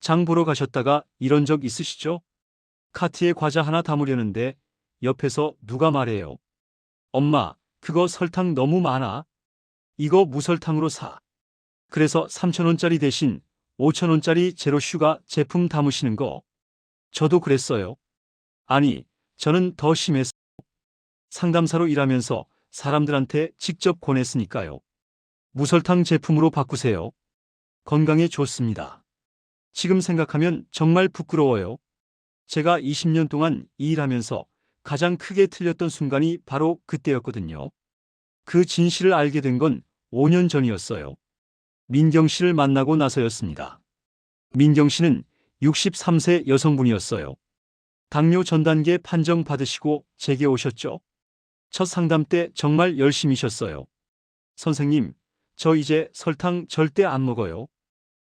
장 보러 가셨다가 이런 적 있으시죠? 카트에 과자 하나 담으려는데 옆에서 누가 말해요. 엄마, 그거 설탕 너무 많아. 이거 무설탕으로 사. 그래서 3,000원짜리 대신 5,000원짜리 제로 슈가 제품 담으시는 거. 저도 그랬어요. 아니, 저는 더 심했어요. 상담사로 일하면서 사람들한테 직접 권했으니까요. 무설탕 제품으로 바꾸세요. 건강에 좋습니다. 지금 생각하면 정말 부끄러워요. 제가 20년 동안 이 일하면서 가장 크게 틀렸던 순간이 바로 그때였거든요. 그 진실을 알게 된 건 5년 전이었어요. 민경 씨를 만나고 나서였습니다. 민경 씨는 63세 여성분이었어요. 당뇨 전 단계 판정 받으시고 제게 오셨죠. 첫 상담 때 정말 열심히셨어요. 선생님, 저 이제 설탕 절대 안 먹어요.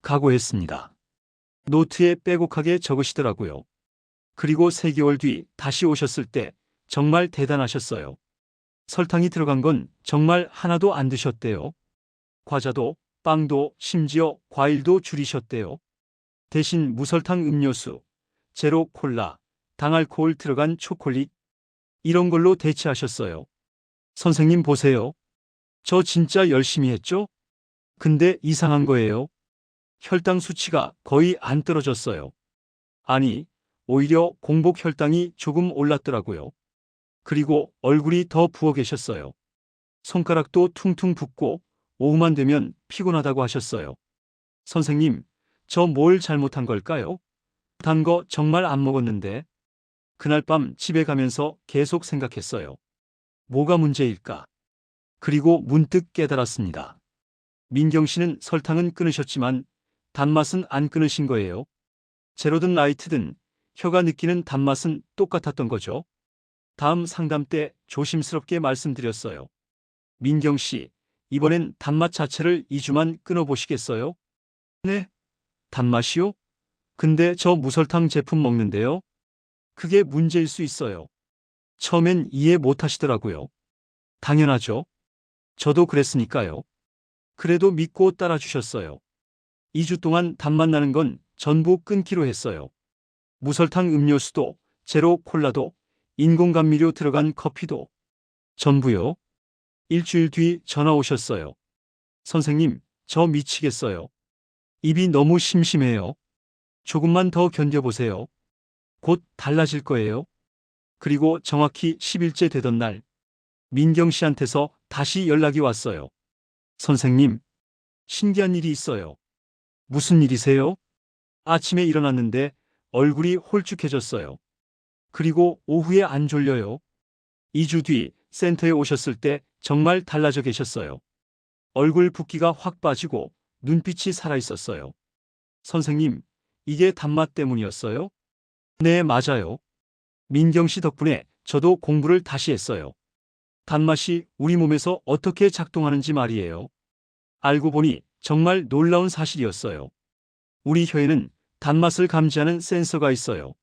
각오했습니다. 노트에 빼곡하게 적으시더라고요. 그리고 3개월 뒤 다시 오셨을 때 정말 대단하셨어요. 설탕이 들어간 건 정말 하나도 안 드셨대요. 과자도, 빵도, 심지어 과일도 줄이셨대요. 대신 무설탕 음료수, 제로 콜라, 당알코올 들어간 초콜릿, 이런 걸로 대체하셨어요. 선생님 보세요. 저 진짜 열심히 했죠? 근데 이상한 거예요. 혈당 수치가 거의 안 떨어졌어요. 아니, 오히려 공복 혈당이 조금 올랐더라고요. 그리고 얼굴이 더 부어 계셨어요. 손가락도 퉁퉁 붓고 오후만 되면 피곤하다고 하셨어요. 선생님, 저 뭘 잘못한 걸까요? 단 거 정말 안 먹었는데. 그날 밤 집에 가면서 계속 생각했어요. 뭐가 문제일까? 그리고 문득 깨달았습니다. 민경 씨는 설탕은 끊으셨지만 단맛은 안 끊으신 거예요. 제로든 라이트든 혀가 느끼는 단맛은 똑같았던 거죠. 다음 상담 때 조심스럽게 말씀드렸어요. 민경 씨, 이번엔 단맛 자체를 2주만 끊어보시겠어요? 네? 단맛이요? 근데 저 무설탕 제품 먹는데요. 그게 문제일 수 있어요. 처음엔 이해 못 하시더라고요. 당연하죠. 저도 그랬으니까요. 그래도 믿고 따라주셨어요. 2주 동안 단맛 나는 건 전부 끊기로 했어요. 무설탕 음료수도, 제로 콜라도, 인공감미료 들어간 커피도. 전부요. 일주일 뒤 전화 오셨어요. 선생님, 저 미치겠어요. 입이 너무 심심해요. 조금만 더 견뎌보세요. 곧 달라질 거예요. 그리고 정확히 10일째 되던 날, 민경 씨한테서 다시 연락이 왔어요. 선생님, 신기한 일이 있어요. 무슨 일이세요? 아침에 일어났는데 얼굴이 홀쭉해졌어요. 그리고 오후에 안 졸려요. 2주 뒤 센터에 오셨을 때 정말 달라져 계셨어요. 얼굴 붓기가 확 빠지고 눈빛이 살아있었어요. 선생님, 이게 단맛 때문이었어요? 네, 맞아요. 민경 씨 덕분에 저도 공부를 다시 했어요. 단맛이 우리 몸에서 어떻게 작동하는지 말이에요. 알고 보니 정말 놀라운 사실이었어요. 우리 혀에는 단맛을 감지하는 센서가 있어요.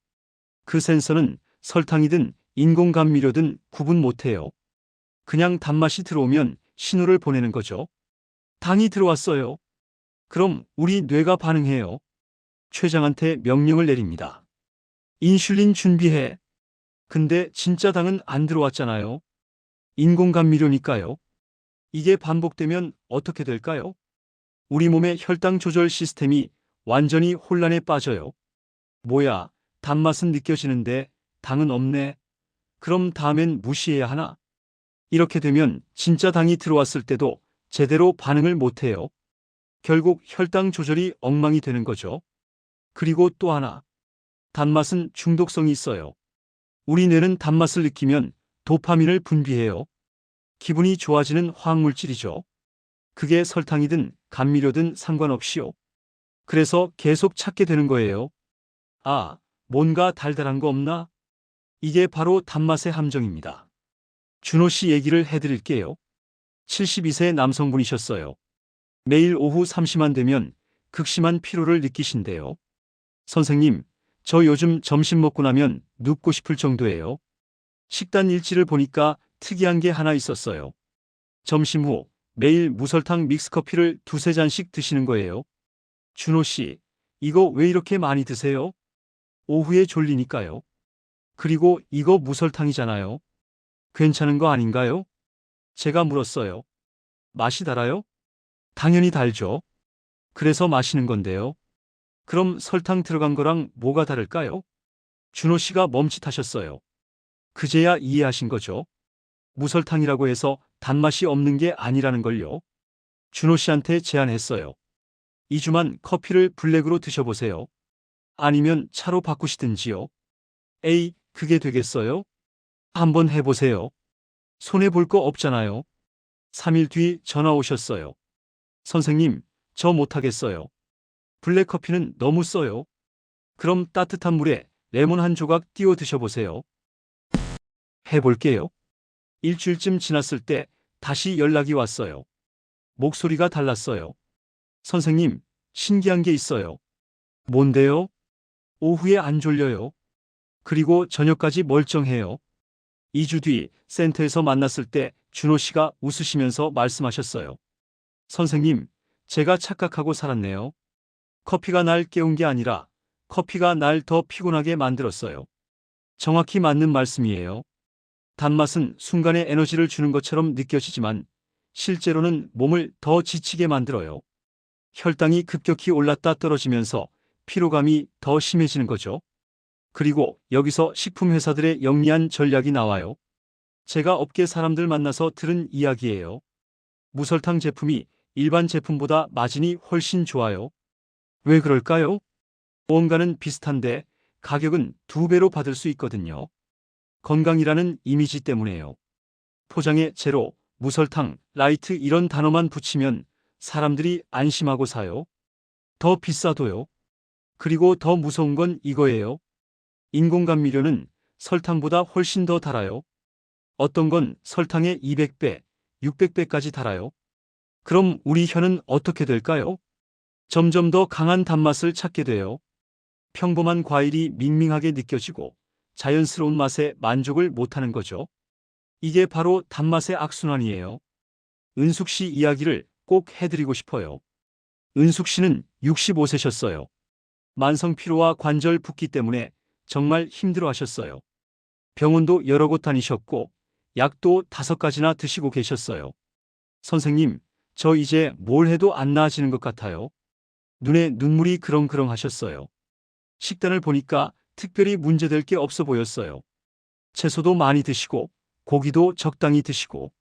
그 센서는 설탕이든 인공감미료든 구분 못해요. 그냥 단맛이 들어오면 신호를 보내는 거죠. 당이 들어왔어요. 그럼 우리 뇌가 반응해요. 췌장한테 명령을 내립니다. 인슐린 준비해. 근데 진짜 당은 안 들어왔잖아요. 인공감미료니까요. 이게 반복되면 어떻게 될까요? 우리 몸의 혈당 조절 시스템이 완전히 혼란에 빠져요. 뭐야, 단맛은 느껴지는데 당은 없네. 그럼 다음엔 무시해야 하나? 이렇게 되면 진짜 당이 들어왔을 때도 제대로 반응을 못해요. 결국 혈당 조절이 엉망이 되는 거죠. 그리고 또 하나. 단맛은 중독성이 있어요. 우리 뇌는 단맛을 느끼면 도파민을 분비해요. 기분이 좋아지는 화학물질이죠. 그게 설탕이든 감미료든 상관없이요. 그래서 계속 찾게 되는 거예요. 아, 뭔가 달달한 거 없나? 이게 바로 단맛의 함정입니다. 준호 씨 얘기를 해드릴게요. 72세 남성분이셨어요. 매일 오후 3시만 되면 극심한 피로를 느끼신대요. 선생님, 저 요즘 점심 먹고 나면 눕고 싶을 정도예요. 식단 일지를 보니까 특이한 게 하나 있었어요. 점심 후 매일 무설탕 믹스커피를 두세 잔씩 드시는 거예요. 준호 씨, 이거 왜 이렇게 많이 드세요? 오후에 졸리니까요. 그리고 이거 무설탕이잖아요. 괜찮은 거 아닌가요? 제가 물었어요. 맛이 달아요? 당연히 달죠. 그래서 마시는 건데요. 그럼 설탕 들어간 거랑 뭐가 다를까요? 준호 씨가 멈칫하셨어요. 그제야 이해하신 거죠. 무설탕이라고 해서 단맛이 없는 게 아니라는 걸요. 준호 씨한테 제안했어요. 2주만 커피를 블랙으로 드셔보세요. 아니면 차로 바꾸시든지요. 에이, 그게 되겠어요? 한번 해보세요. 손해볼 거 없잖아요. 3일 뒤 전화 오셨어요. 선생님, 저 못하겠어요. 블랙커피는 너무 써요. 그럼 따뜻한 물에 레몬 한 조각 띄워 드셔보세요. 해볼게요. 일주일쯤 지났을 때 다시 연락이 왔어요. 목소리가 달랐어요. 선생님, 신기한 게 있어요. 뭔데요? 오후에 안 졸려요. 그리고 저녁까지 멀쩡해요. 2주 뒤 센터에서 만났을 때 준호 씨가 웃으시면서 말씀하셨어요. 선생님, 제가 착각하고 살았네요. 커피가 날 깨운 게 아니라 커피가 날 더 피곤하게 만들었어요. 정확히 맞는 말씀이에요. 단맛은 순간의 에너지를 주는 것처럼 느껴지지만 실제로는 몸을 더 지치게 만들어요. 혈당이 급격히 올랐다 떨어지면서 피로감이 더 심해지는 거죠. 그리고 여기서 식품회사들의 영리한 전략이 나와요. 제가 업계 사람들 만나서 들은 이야기예요. 무설탕 제품이 일반 제품보다 마진이 훨씬 좋아요. 왜 그럴까요? 원가는 비슷한데 가격은 2배로 받을 수 있거든요. 건강이라는 이미지 때문에요. 포장에 제로, 무설탕, 라이트 이런 단어만 붙이면 사람들이 안심하고 사요. 더 비싸도요. 그리고 더 무서운 건 이거예요. 인공감미료는 설탕보다 훨씬 더 달아요. 어떤 건 설탕의 200배, 600배까지 달아요. 그럼 우리 혀는 어떻게 될까요? 점점 더 강한 단맛을 찾게 돼요. 평범한 과일이 밍밍하게 느껴지고 자연스러운 맛에 만족을 못하는 거죠. 이게 바로 단맛의 악순환이에요. 은숙 씨 이야기를 꼭 해드리고 싶어요. 은숙 씨는 65세셨어요. 만성 피로와 관절 붓기 때문에 정말 힘들어 하셨어요. 병원도 여러 곳 다니셨고 약도 5가지나 드시고 계셨어요. 선생님, 저 이제 뭘 해도 안 나아지는 것 같아요. 눈에 눈물이 그렁그렁 하셨어요. 식단을 보니까 특별히 문제될 게 없어 보였어요. 채소도 많이 드시고 고기도 적당히 드시고.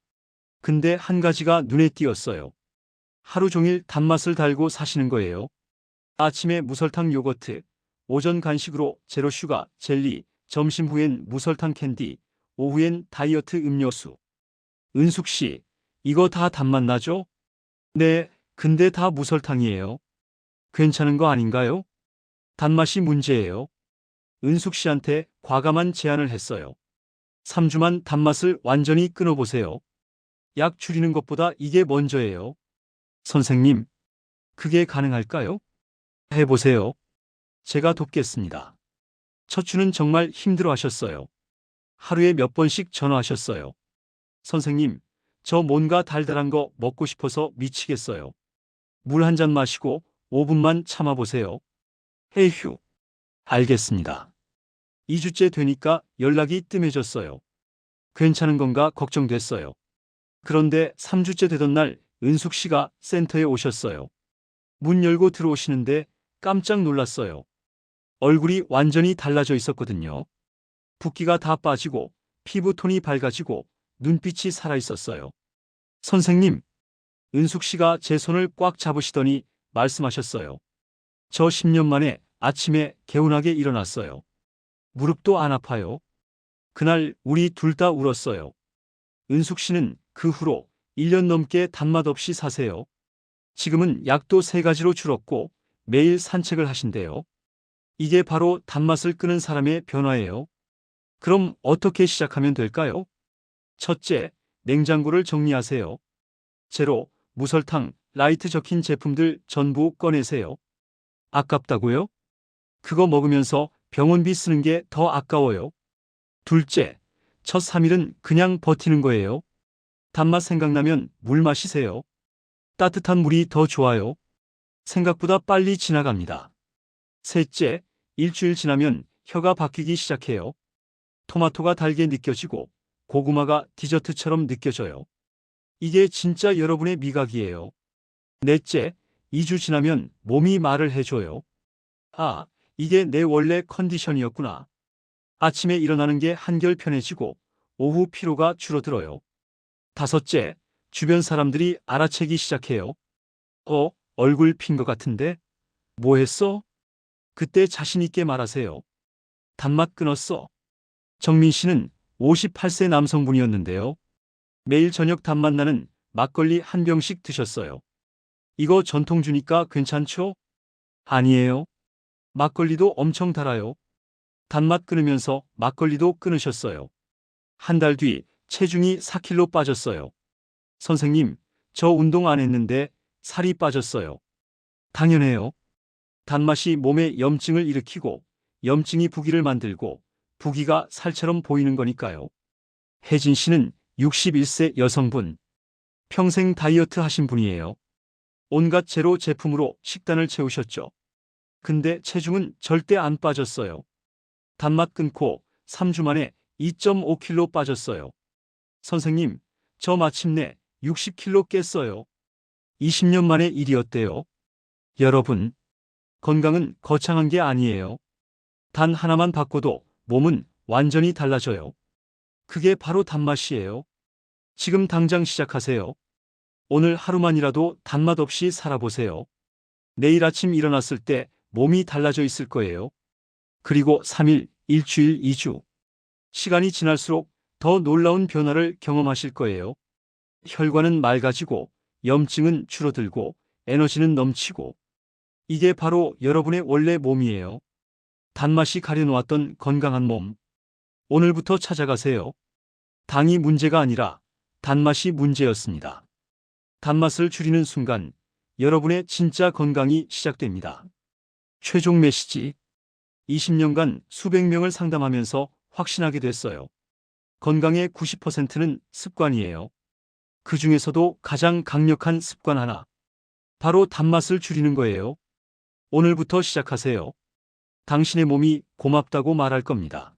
근데 한 가지가 눈에 띄었어요. 하루 종일 단맛을 달고 사시는 거예요. 아침에 무설탕 요거트, 오전 간식으로 제로 슈가, 젤리, 점심 후엔 무설탕 캔디, 오후엔 다이어트 음료수. 은숙 씨, 이거 다 단맛 나죠? 네, 근데 다 무설탕이에요. 괜찮은 거 아닌가요? 단맛이 문제예요. 은숙 씨한테 과감한 제안을 했어요. 3주만 단맛을 완전히 끊어보세요. 약 줄이는 것보다 이게 먼저예요. 선생님, 그게 가능할까요? 해보세요. 제가 돕겠습니다. 첫 주는 정말 힘들어 하셨어요. 하루에 몇 번씩 전화하셨어요. 선생님, 저 뭔가 달달한 거 먹고 싶어서 미치겠어요. 물 한 잔 마시고 5분만 참아보세요. 에휴, 알겠습니다. 2주째 되니까 연락이 뜸해졌어요. 괜찮은 건가 걱정됐어요. 그런데 3주째 되던 날 은숙 씨가 센터에 오셨어요. 문 열고 들어오시는데 깜짝 놀랐어요. 얼굴이 완전히 달라져 있었거든요. 붓기가 다 빠지고 피부톤이 밝아지고 눈빛이 살아 있었어요. 선생님, 은숙 씨가 제 손을 꽉 잡으시더니 말씀하셨어요. 저 10년 만에 아침에 개운하게 일어났어요. 무릎도 안 아파요. 그날 우리 둘 다 울었어요. 은숙 씨는 그 후로 1년 넘게 단맛 없이 사세요. 지금은 약도 3가지로 줄었고 매일 산책을 하신대요. 이게 바로 단맛을 끄는 사람의 변화예요. 그럼 어떻게 시작하면 될까요? 첫째, 냉장고를 정리하세요. 제로, 무설탕, 라이트 적힌 제품들 전부 꺼내세요. 아깝다고요? 그거 먹으면서 병원비 쓰는 게 더 아까워요. 둘째, 첫 3일은 그냥 버티는 거예요. 단맛 생각나면 물 마시세요. 따뜻한 물이 더 좋아요. 생각보다 빨리 지나갑니다. 셋째, 일주일 지나면 혀가 바뀌기 시작해요. 토마토가 달게 느껴지고 고구마가 디저트처럼 느껴져요. 이게 진짜 여러분의 미각이에요. 넷째, 2주 지나면 몸이 말을 해줘요. 아, 이게 내 원래 컨디션이었구나. 아침에 일어나는 게 한결 편해지고 오후 피로가 줄어들어요. 다섯째, 주변 사람들이 알아채기 시작해요. 얼굴 핀 것 같은데? 뭐 했어? 그때 자신있게 말하세요. 단맛 끊었어. 정민 씨는 58세 남성분이었는데요. 매일 저녁 단맛 나는 막걸리 한 병씩 드셨어요. 이거 전통주니까 괜찮죠? 아니에요. 막걸리도 엄청 달아요. 단맛 끊으면서 막걸리도 끊으셨어요. 한 달 뒤 체중이 4kg 빠졌어요. 선생님, 저 운동 안 했는데 살이 빠졌어요. 당연해요. 단맛이 몸에 염증을 일으키고 염증이 부기를 만들고 부기가 살처럼 보이는 거니까요. 혜진 씨는 61세 여성분. 평생 다이어트 하신 분이에요. 온갖 제로 제품으로 식단을 채우셨죠. 근데 체중은 절대 안 빠졌어요. 단맛 끊고 3주 만에 2.5kg 빠졌어요. 선생님, 저 마침내 60kg 깼어요. 20년 만의 일이었대요. 여러분, 건강은 거창한 게 아니에요. 단 하나만 바꿔도 몸은 완전히 달라져요. 그게 바로 단맛이에요. 지금 당장 시작하세요. 오늘 하루만이라도 단맛 없이 살아보세요. 내일 아침 일어났을 때 몸이 달라져 있을 거예요. 그리고 3일, 일주일, 2주. 시간이 지날수록 더 놀라운 변화를 경험하실 거예요. 혈관은 맑아지고 염증은 줄어들고 에너지는 넘치고 이게 바로 여러분의 원래 몸이에요. 단맛이 가려놓았던 건강한 몸. 오늘부터 찾아가세요. 당이 문제가 아니라 단맛이 문제였습니다. 단맛을 줄이는 순간 여러분의 진짜 건강이 시작됩니다. 최종 메시지. 20년간 수백 명을 상담하면서 확신하게 됐어요. 건강의 90%는 습관이에요. 그 중에서도 가장 강력한 습관 하나. 바로 단맛을 줄이는 거예요. 오늘부터 시작하세요. 당신의 몸이 고맙다고 말할 겁니다.